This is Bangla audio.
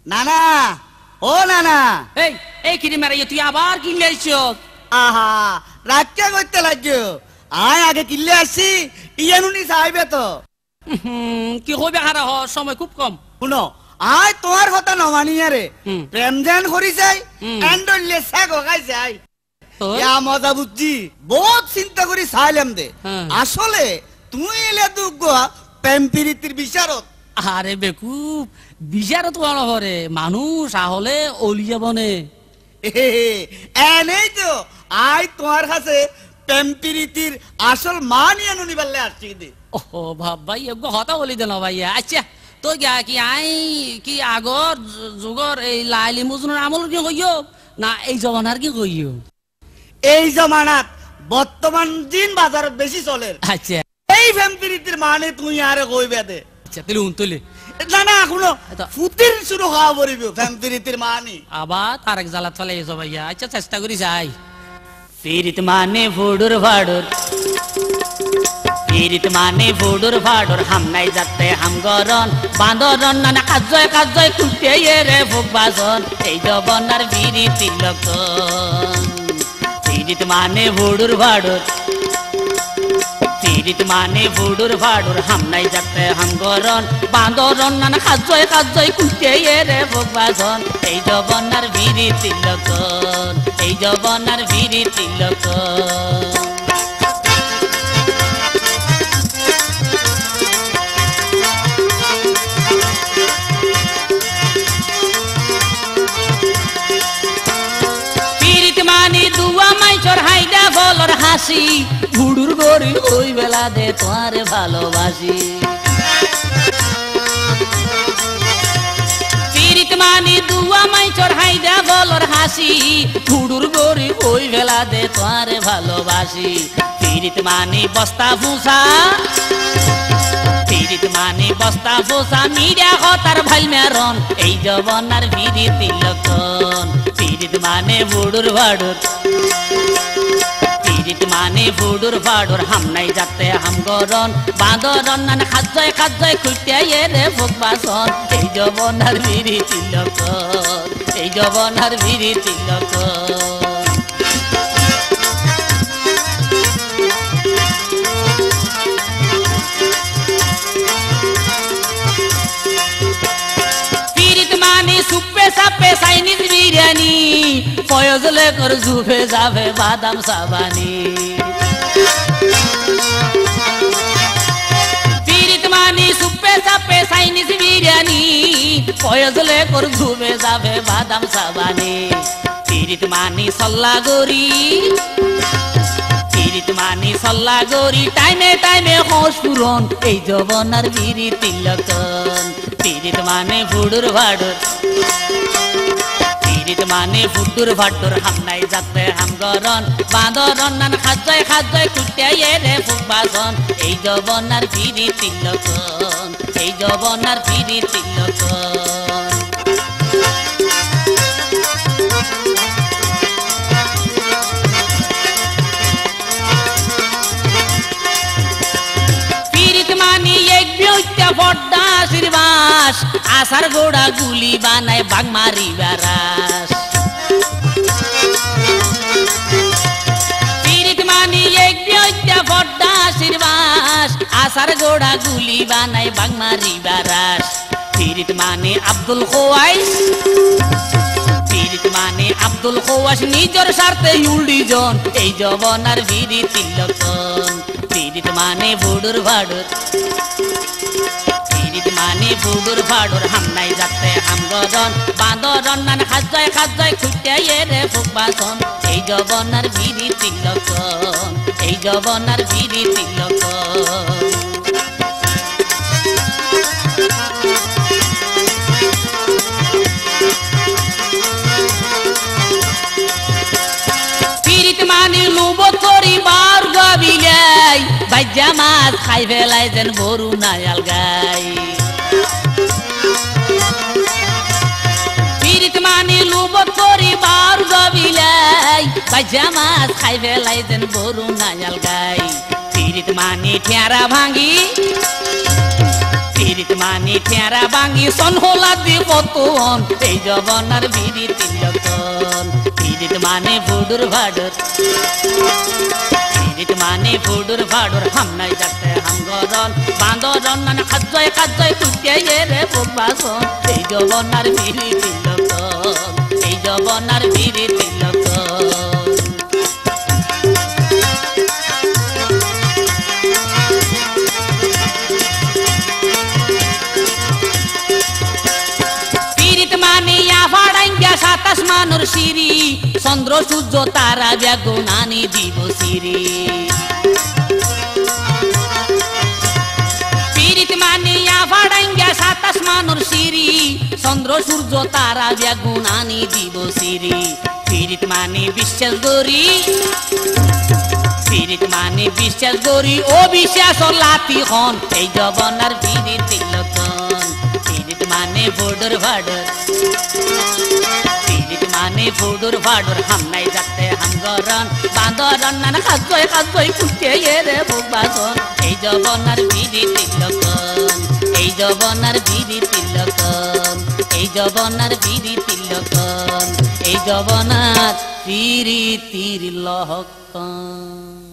নানা ও নানা এই এই কিরি মারাই তুই আবার কিনলে আইছো আহা রাখতে করতে লাগছো আয় আগে কিনলে আসছি ইয়ানুনি চাইবে তো কি কইবে হারা হ সময় খুব কম শুনো আয় তোমার কথা নমানি আরে হুম। প্রেম ধ্যান করি যাই হুম। এন্ডলে শাক গাই যাই তো? ইয়া মজা বুঝছি বহুত চিন্তা করি চাইলাম দে হ্যাঁ। আসলে তুই এলে দুঃখ প্রেম প্রীতির বিচারত আরে বেকুব বিচার তো হরে মানুষ আহলে অলিয়া বনে এনেই তো আয় তোমার কাছে প্রেম প্রীতির আসল মা নিয়ে নুনি পারলে আসছি দে ও ভাই এগো হতা বলি দেন ভাইয়া আচ্ছা তো গিয়া কি আই কি আগর যুগর এই লাইলি মজনুর আমল কি কইও না এই জমানার কি কইও এই জমানাত বর্তমান দিন বাজারত বেশি চলে আচ্ছা এই প্রেম প্রীতির মানে তুই আরে কইবে দে আচ্ছা তুই উনতলে না না এখনো এটা- ফুতির শুরু হওয়া পড়িব প্রেম প্রীতির মানে আবার তারেক জ্বালা চলে এসো ভাইয়া আচ্ছা চেষ্টা করি যাই ফিরিত মানে ভুডুর ভাডুর ফিরিত মানে ভুডুর ভাডুর হামনাই যাতে হামগরন বান্দরন নানা কাজয় কাজয় কুটে রে ভোগ বাজন এই জবনার বিরি তিলকন ফিরিত মানে ভুডুর ভাডুর ফিরিত মানে ভুডুর ভাডুর হামনাই যাতে হামগরন বান্দরন নানা কাজয় কাজয় কুটে রে ভোগ বাজন এই জবনার বিরি তিলকন এই জবনার বিরি তিলকন হাসি ভুডুর গরি ওই বেলা দে তোমারে ভালোবাসি পীড়িত মানি দুয়া মাই চড়াই দে বলর হাসি ভুডুর গরি ওই বেলা দে তোমারে ভালোবাসি পীড়িত মানি বস্তা ভুসা পীড়িত মানি বস্তা ভুসা মিডিয়া হতার ভাই মেরন এই জবনার বিরি তিলকন পীড়িত মানে ভুডুর ভাডুর পীড়িত মানে ভুডুর ভাডুর হামনাই যাতে হামগরন বাঁদরন নান খাজয় খাজয় খুঁটে রে ভোগ বাসন এই জবনার বিরি তিলকন এই জবনার বিরি তিলকন পীড়িত মানে সুপে সাপে চাইনিজ বিরিয়ানি পয়জলে কর জুফে যাবে বাদাম সাবানি পীড়িত মানে সুপে সাপে চাইনিজ বিরিয়ানি পয়জলে কর জুফে যাবে বাদাম সাবানি পীড়িত মানে সল্লা গরি পীড়িত মানে সল্লা গরি টাইমে টাইমে হোশ পুরন এই জবনার বিরি তিলকন পীড়িত মানে ভুডুর ভাডুর পীড়িত মানে ভুডুর ভাডুর হামনাই যাতে হামগরন বাঁদরন নান খাজয় খাজয় কুটে রে ভোগ বাসন এই জবনার বিরি তিলকন এই জবনার বিরি তিলকন পীড়িত মানে এক বিউটা বড্ডা শ্রীবাস আসার গোড়া গুলি বানায় বাঘ মারি বেড়াস পীড়িত মানে এক বিউটা বড্ডা শ্রীবাস আসার গোড়া গুলি বানায় বাঘ মারি বেড়াস পীড়িত মানে আব্দুল খোয়াইস পীড়িত মানে আব্দুল খোয়াস নিজের স্বার্থে উল্ডিজন এই জবনার বিরি তিলকন পীড়িত মানে ভুডুর ভাডুর পীড়িত মানে ভুডুর ভাডুর হামনাই যাতে হামগরন বাঁদরন নান খাজয় খাজয় খুঁটে রে ভোগ বাসন এই জবনার বিরি তিলকন এই জবনার বিরি তিলকন পীড়িত মানে লুবত করি বার গাবিলাই বাইজা মাছ খাই ফেলাই যেন বরু নায়াল গাই পীড়িত মানে লুবত করি বার গাবিলাই বাইজা মাছ খাই ফেলাই যেন বরু নায়াল গাই পীড়িত মানে ঠেরা ভাঙ্গি পিরিত মানে ঠেরা বাঙ্গি সন হোলা দি কতন এই জবনার বিড়ি তিলকন পিরিত মানে ফুডুর ভাডর পিরিত মানে ফুডুর ভাডর হামনাই যাতে হামগরন বান্দরন নানা খাজয় খাজয় কুটিয়ে রে বুকবাসন এই জবনার বিড়ি তিলকন এই জবনার বিড়ি তিলকন সাতাশ মানুর সিঁড়ি চন্দ্র সূর্য তারা বেগুনানি দিব সিঁড়ি পিরিত মানিয়া ফাড়াঙ্গা সাতাশ মানুর সিঁড়ি চন্দ্র সূর্য তারা বেগুনানি দিব সিঁড়ি পিরিত মানে বিশ্বাস গরি পিরিত মানে বিশ্বাস গরি ও বিশ্বাস লাতি হন এই জবনার পিরিত তিলকন পিরিত মানে বর্ডর ভাডর পিরিত মানে ফুডুর ভাডুর হামনাই যাতে হামগরন বান্দরন নানা খাজয় খাজয় কুটিয়ে রে বুকবাসন এই জবনার বিড়ি তিলকন এই জবনার বিড়ি তিলকন এই জবনার বিড়ি তিলকন এই জবনার পিরিতির লহকন